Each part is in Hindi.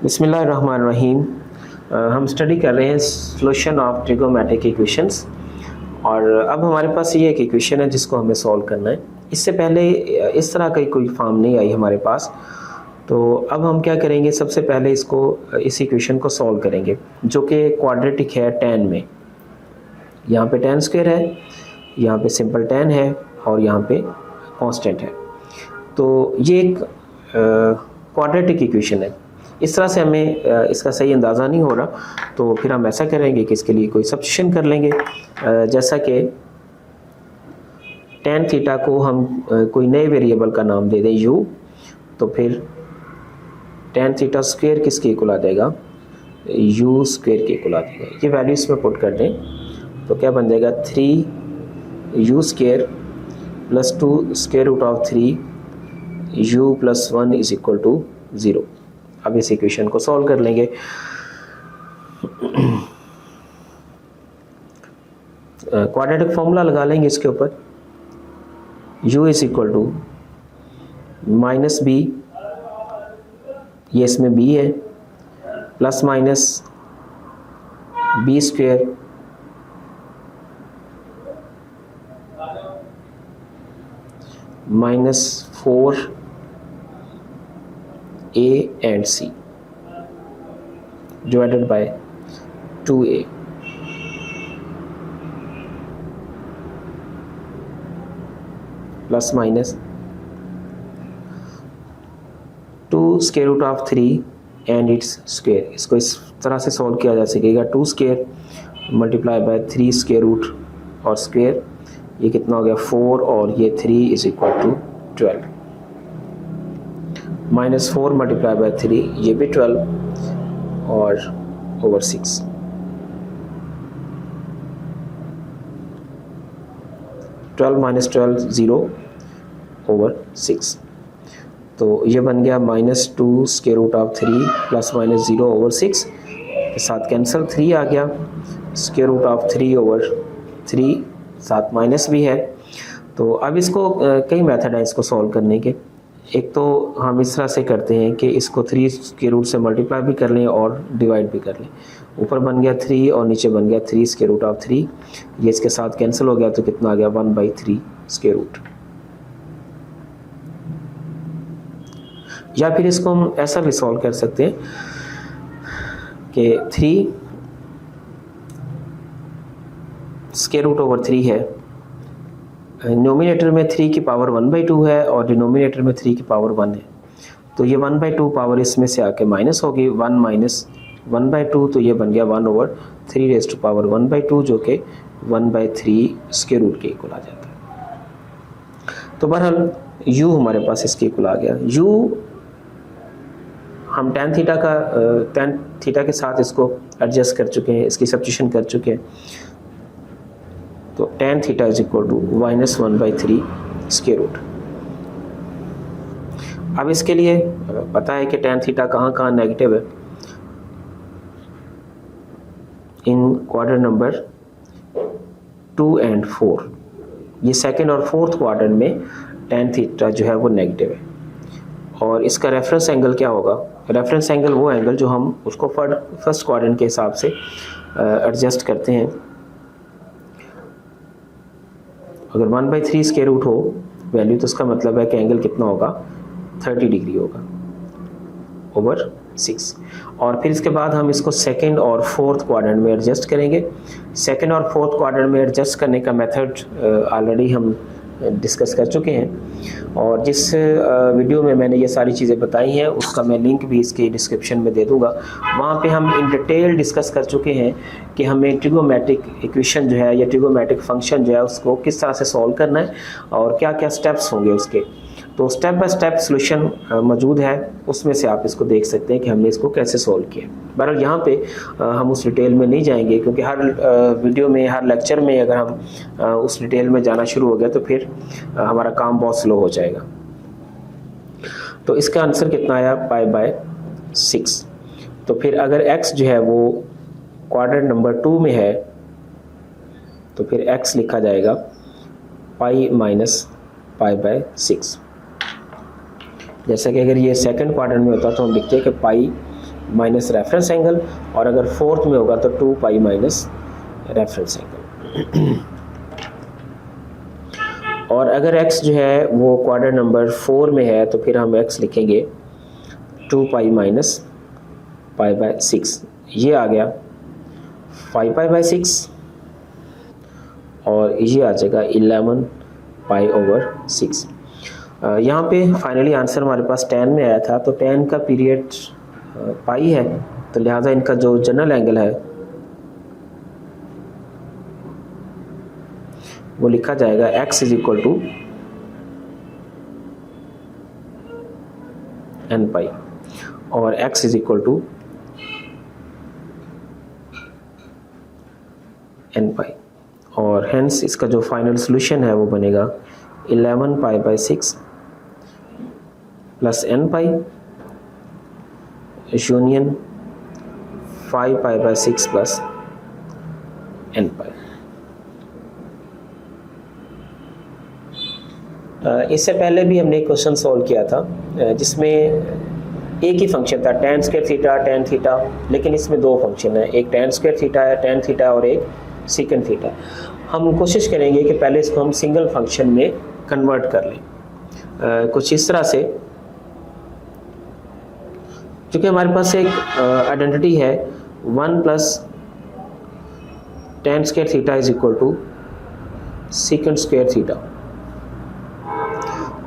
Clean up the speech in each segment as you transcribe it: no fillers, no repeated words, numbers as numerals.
बिस्मिल्लाहिर्रहमानिर्रहीम। हम स्टडी कर रहे हैं सॉल्यूशन ऑफ ट्रिगोमेट्रिक इक्वेशंस और अब हमारे पास ये एक इक्वेशन है जिसको हमें सॉल्व करना है। इससे पहले इस तरह की कोई फॉर्म नहीं आई हमारे पास, तो अब हम क्या करेंगे, सबसे पहले इस इक्वेशन को सॉल्व करेंगे जो कि क्वाड्रेटिक है tan में। यहाँ पे tan स्क्वायर है, यहाँ पे सिंपल tan है और यहाँ पे कांस्टेंट है। तो ये एक क्वाड्रेटिक इक्वेशन है। इस तरह से हमें इसका सही अंदाज़ा नहीं हो रहा, तो फिर हम ऐसा करेंगे कि इसके लिए कोई सब्स्टिट्यूशन कर लेंगे। जैसा कि tan थीटा को हम कोई नए वेरिएबल का नाम दे दें u, तो फिर tan थीटा स्क्वायर किसके इक्वल आ जाएगा, u स्क्वायर के इक्वल आ जाएगा। ये वैल्यू इसमें पुट कर दें तो क्या बन जाएगा, 3u square plus 2 square root of 3u plus 1 is equal to 0। अब इस इक्वेशन को सॉल्व कर लेंगे। क्वाड्रेटिक फॉर्मूला लगा लेंगे इसके ऊपर, u is equal to minus B, ये इसमें b है, plus minus B square minus 4a and c divided by 2a plus minus 2 square root of 3 and it's square. इसको इस तरह से सॉल्व किया जा सकेगा, 2 square multiply by 3 square root और स्क्वायर, ये कितना हो गया 4 और ये 3 is equal to 12। Minus 4 multiply by 3, ये भी 12 और ओवर 6। माइनस 12 0 ओवर 6, तो ये बन गया minus 2 square root of 3 plus minus 0 over 6 के साथ कैंसिल, 3 आ गया, स्क्वायर रूट ऑफ 3 ओवर 3, साथ माइनस भी है। तो अब इसको कई मेथड है इसको सॉल्व करने के। एक तो हम इस तरह से करते हैं कि इसको 3 के रूट से मल्टीप्लाई भी कर लें और डिवाइड भी कर लें। ऊपर बन गया 3 और नीचे बन गया 3 स्क्वायर रूट ऑफ 3, ये इसके साथ कैंसिल हो गया तो कितना आ गया 1/3 स्क्वायर रूट। या फिर इसको हम ऐसा भी सॉल्व कर सकते हैं कि 3 स्क्वायर रूट ओवर 3 है, नोमिनेटर में 3 की पावर 1/2 है और डिनोमिनेटर में 3 की पावर 1 है, तो ये 1/2 पावर इसमें से आके माइनस होगी, 1 माइनस 1/2, तो ये बन गया 1/3 रेज़ टू पावर 1/2 जो कि 1/3 स्क्वायर रूट के इक्वल आ जाता है। तो बहरहाल u हमारे पास इसके इक्वल आ गया। u हम tan थीटा के साथ इसको एडजस्ट कर चुके हैं, इसकी सब्स्टिट्यूशन कर चुके हैं, तो tan theta is equal to minus 1/3 square root. अब इसके लिए पता है कि tan थीटा कहाँ कहाँ नेगेटिव है। इन क्वाड्रेंट नंबर 2 एंड 4, ये सेकंड और फोर्थ क्वाड्रेंट में tan थीटा जो है वो नेगेटिव है। और इसका रेफरेंस एंगल क्या होगा, रेफरेंस एंगल वो एंगल जो हम उसको फर्स्ट क्वाड्रेंट के हिसाब से एडजस्ट करते हैं। अगर 1/3 स्क्वायर रूट हो वैल्यू, तो इसका मतलब है कि एंगल कितना होगा, 30 डिग्री होगा ओवर 6। और फिर इसके बाद हम इसको सेकंड और फोर्थ क्वाड्रेंट में एडजस्ट करेंगे। सेकंड और फोर्थ क्वाड्रेंट में एडजस्ट करने का मेथड ऑलरेडी हम डिस्कस कर चुके हैं, और जिस वीडियो में मैंने ये सारी चीज़ें बताई हैं उसका मैं लिंक भी इसके डिस्क्रिप्शन में दे दूंगा। वहाँ पे हम इन डिटेल डिस्कस कर चुके हैं कि हमें ट्रिगोमेट्रिक इक्वेशन जो है या ट्रिगोमेट्रिक फंक्शन जो है उसको किस तरह से सॉल्व करना है और क्या क्या स्टेप्स होंगे उसके। तो स्टेप बाय स्टेप सॉल्यूशन मौजूद है, उसमें से आप इसको देख सकते हैं कि हमने इसको कैसे सॉल्व किया। बहरहाल यहाँ पे हम उस डिटेल में नहीं जाएंगे, क्योंकि हर वीडियो में, हर लेक्चर में अगर हम उस डिटेल में जाना शुरू हो गया तो फिर हमारा काम बहुत स्लो हो जाएगा। तो इसका आंसर कितना आया, π/6। तो फिर अगर x जो है वो क्वाड्रेंट नंबर 2 में है तो फिर x लिखा जाएगा π/6। जैसा कि अगर ये सेकंड क्वाड्रेंट में होता तो हम लिखते हैं कि पाई माइनस रेफरेंस एंगल, और अगर फोर्थ में होगा तो 2 पाई माइनस रेफरेंस एंगल। और अगर x जो है वो क्वाड्रेंट नंबर 4 में है तो फिर हम x लिखेंगे 2 पाई माइनस पाई बाय 6, ये आ गया 5 पाई बाय 6, और ये आ जाएगा 11 पाई ओवर 6। यहाँ पे फाइनली आंसर हमारे पास 10 में आया था, तो 10 का पीरियड पाई है, तो लिहाजा इनका जो जनरल एंगल है वो लिखा जाएगा x is equal to n pi, और x is equal to n pi, और हेंस इसका जो फाइनल सोल्यूशन है वो बनेगा 11 pi by 6 plus n pi union 5 pi by 6 plus n पाई। इससे पहले भी हमने एक क्वेश्चन सॉल्व किया था जिसमें एक ही फंक्शन था tan square theta tan theta, लेकिन इसमें दो फंक्शन है, एक tan स्क्वायर थीटा है tan थीटा और एक सीकन थीटा। हम कोशिश करेंगे कि पहले इसको हम सिंगल फंक्शन में कन्वर्ट कर लें कुछ इस तरह से। क्योंकि हमारे पास एक आइडेंटिटी है 1 plus tan square theta is equal to secant square theta,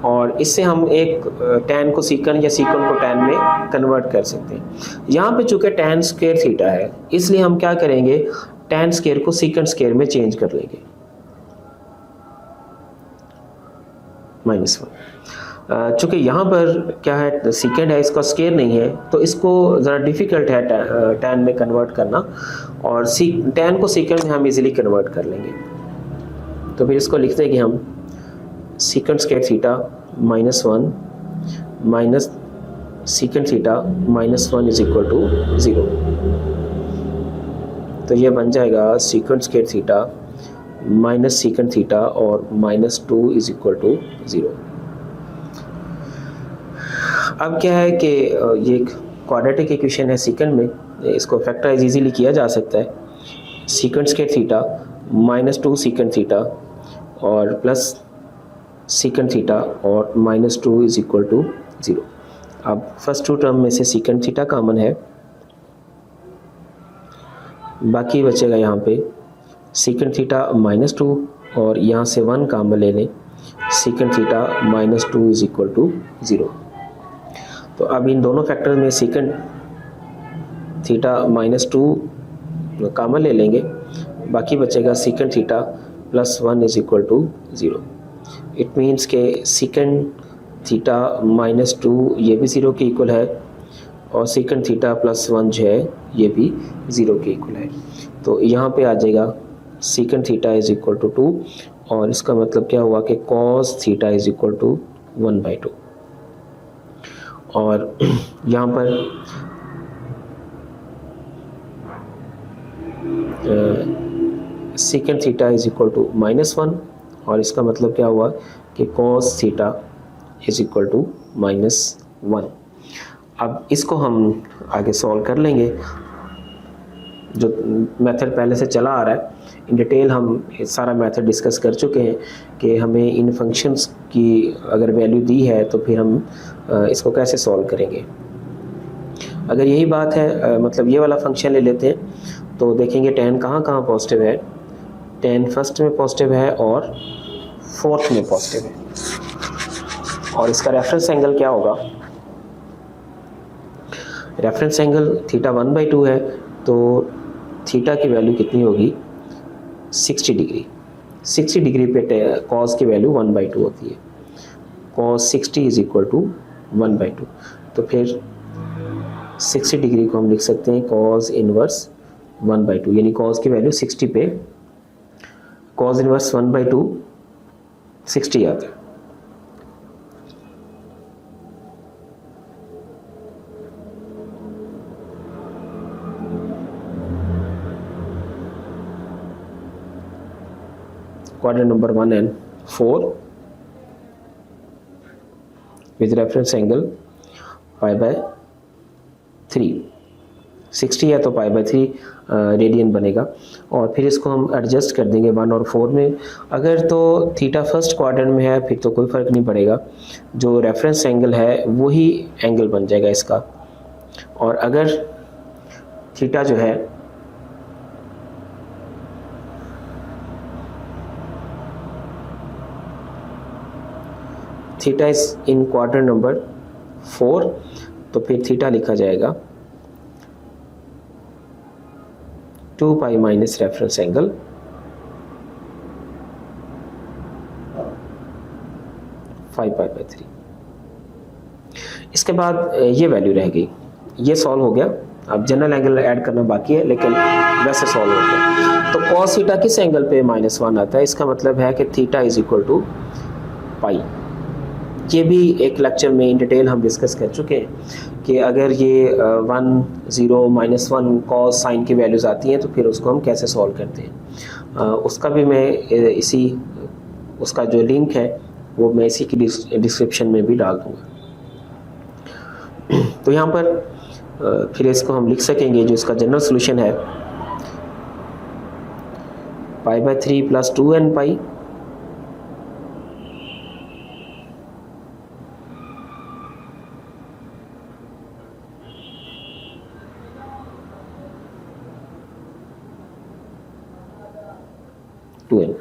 और इससे हम एक tan को सीकन या सीकन को tan में कन्वर्ट कर सकते हैं। यहाँ पे चूंकि tan स्क्वायर थीटा है इसलिए हम क्या करेंगे, tan स्क्वायर को सीकन स्क्वायर में चेंज कर लेंगे -1। चूंकि यहाँ पर क्या है सीकेंड है, इसका स्क्वायर नहीं है, तो इसको ज़रा डिफ़िकल्ट है tan में कन्वर्ट करना, और tan को सीकेंड में हम इजीली कन्वर्ट कर लेंगे। तो फिर इसको लिखते हैं कि हम secant square theta -1 minus secant theta -1 is equal to 0। तो ये बन जाएगा secant square theta minus secant theta और -2 इज इक्वल टू 0। अब क्या है कि ये एक क्वाड्रेटिक इक्वेशन है सीकेंड में, इसको फैक्टराइज इजीली किया जा सकता है। सीकेंड स्क्वायर थीटा -2 सीकेंड थीटा और प्लस सीकेंड थीटा और -2 इज इक्वल टू 0। अब फर्स्ट टू टर्म में से सीकेंड थीटा कॉमन है, बाकी बचेगा यहाँ पे सीकेंड थीटा -2 और यहाँ से 1 कॉमन ले लें, secant theta -2 is equal to 0। तो अब इन दोनों फैक्टर में सीकेंड थीटा -2 कॉमन ले लेंगे, बाकी बचेगा secant theta +1 is equal to 0। It means के सीकेंड थीटा -2 ये भी 0 के इक्वल है, और सीकेंड थीटा +1 जो है ये भी 0 के इक्वल है। तो यहाँ पे आ जाएगा secant theta is equal to 2, और इसका मतलब क्या हुआ कि cos theta is equal to 1/2। और यहाँ पर secant theta is equal to -1, और इसका मतलब क्या हुआ कि cos theta is equal to -1। अब इसको हम आगे सॉल्व कर लेंगे। जो मेथड पहले से चला आ रहा है इन डिटेल हम सारा मेथड डिस्कस कर चुके हैं कि हमें इन फंक्शंस की अगर वैल्यू दी है तो फिर हम इसको कैसे सॉल्व करेंगे। अगर यही बात है मतलब ये वाला फंक्शन ले लेते हैं तो देखेंगे tan कहाँ पॉजिटिव है। tan फर्स्ट में पॉजिटिव है और फोर्थ में पॉजिटिव है, और इसका रेफरेंस एंगल क्या होगा, रेफरेंस एंगल थीटा 1/2 है, तो थीटा की वैल्यू कितनी होगी 60 डिग्री। 60 डिग्री पे कॉस की वैल्यू 1/2 होती है, कॉस 60 इज इक्वल टू 1/2। तो फिर 60 डिग्री को हम लिख सकते हैं कॉस इनवर्स 1/2, यानी कॉस की वैल्यू 60 पे कॉस इनवर्स 1/2 60 आता है। Quadrant number 1 and 4 with reference angle pi by 3 60 है तो पाई बाय 3 रेडियन बनेगा। और फिर इसको हम एडजस्ट कर देंगे 1 और 4 में। अगर तो थीटा फर्स्ट क्वाड्रेंट में है फिर तो कोई फ़र्क नहीं पड़ेगा, जो रेफरेंस एंगल है वही एंगल बन जाएगा इसका। और अगर थीटा जो है theta is in quadrant number 4, तो फिर थीटा लिखा जाएगा 2 pi minus reference angle 5 pi by 3। इसके बाद ये वैल्यू रह गई, ये सॉल्व हो गया। अब जनरल एंगल ऐड करना बाकी है लेकिन वैसे सॉल्व हो गया। तो cos थीटा किस एंगल पे -1 आता है, इसका मतलब है कि थीटा इज इक्वल टू पाई। ये भी एक लेक्चर में इन डिटेल हम डिस्कस कर चुके हैं कि अगर ये 1 0 -1 cos साइन की वैल्यूज़ आती हैं तो फिर उसको हम कैसे सॉल्व करते हैं। उसका भी मैं इसी उसका जो लिंक है वो मैं इसी की डिस्क्रिप्शन में भी डाल दूँगा। तो यहाँ पर फिर इसको हम लिख सकेंगे, जो इसका जनरल सोल्यूशन है pi by 3 plus 2n pi n।